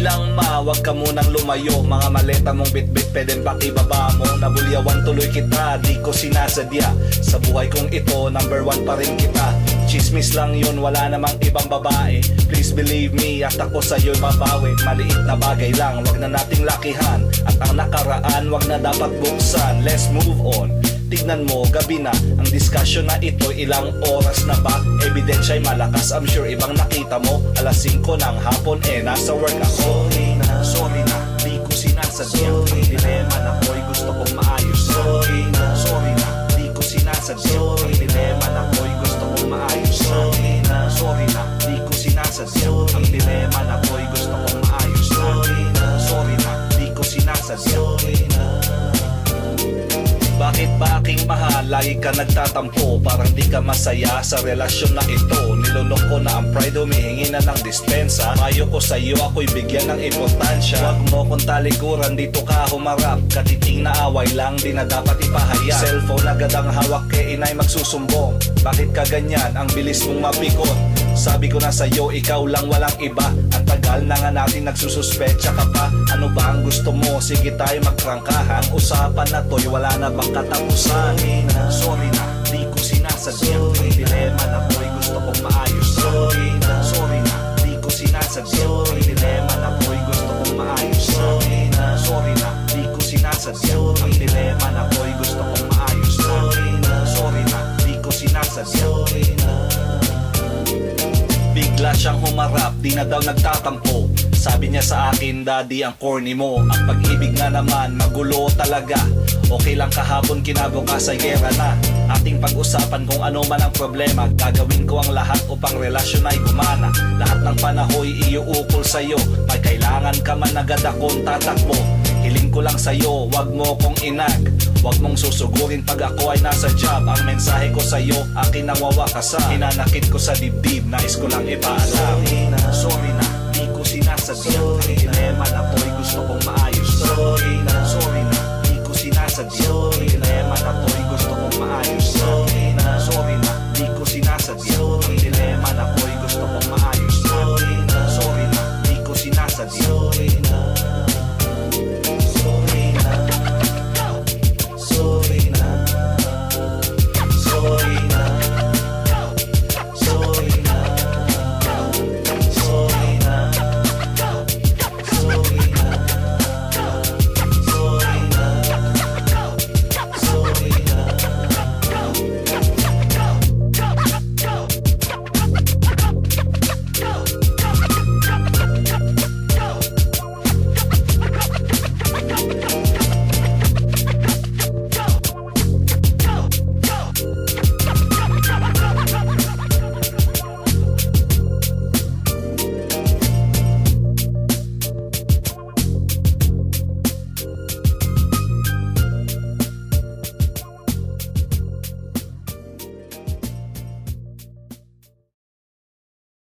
lang wag ka munang lumayo. Mga maleta mong bitbit pwedeng pakibaba mo. Nabulyawan tuloy kita, di ko sinasadya. Sa buhay kong ito, number 1 pa rin kita. Chismis lang yun, wala namang ibang babae. Please believe me, at ako sa'yo'y babawi. Maliit na bagay lang, wag na nating lakihan. At ang nakaraan, wag na dapat buksan. Let's move on. Tignan mo, gabi na, ang discussion na ito, ilang oras na ba? Ebidensya'y malakas, I'm sure ibang nakita mo. Alas 5 ng hapon, nasa work ako. Sorry na, di ko sinasadya. Ang dilema na ko'y gusto kong maayos. Sorry na, di ko sinasadya. Ang dilema na ko'y gusto kong maayos. Sorry na, di ko sinasadya. Ang dilema na ko'y gusto kong maayos. Sorry na, di ko sinasadya. Bakit ba aking mahal, lagi ka nagtatampo? Parang di ka masaya sa relasyon na ito. Nilunok ko na ang pride, humihingi na ng dispensa. Payo ko sa'yo, ako'y bigyan ng importansya. Huwag mo kong talikuran, dito ka humarap. Katiting na away lang, di na dapat ipahayag. Cellphone agad ang hawak, kay inay magsusumbong. Bakit ka ganyan, ang bilis mong mapikot? Sabi ko na sa'yo, ikaw lang walang iba. Ang tagal na nga natin nagsususpecha ka pa. Ano ba ang gusto mo? Sige tayo magprangkahan. Usapan na to'y wala na bang katapusan? Sorry na, di ko sinasadya. Ang dilema na ko'y gusto kong maayos. Sorry na, di ko sinasadya. Ang dilema na ko'y gusto kong maayos. Sorry na, di ko sinasadya. Ang dilema na ko'y gusto kong maayos. Sorry na, di ko sinasadya. Bigla siyang humarap, di na daw nagtatampo. Sabi niya sa akin, daddy, ang corny mo. Ang pag-ibig nga naman, magulo talaga. Okay lang kahapon, kinabukasan gera na. Ating pag-usapan kung ano man ang problema. Gagawin ko ang lahat upang relasyon ay gumana. Lahat ng panahoy iuukol sa'yo. Pag kailangan ka man agad akong tatakbo. Hiling ko lang sa'yo, wag mo kong inag. Wag mong susugurin pag ako ay nasa job. Ang mensahe ko sa'yo, akin ang wawakasan. Hinanakit ko sa dibdib, nais ko lang ipaalam. Sorry na, di ko sinasadya. Ang dilema na ko'y gusto kong maayos. Sorry na, di ko sinasadya.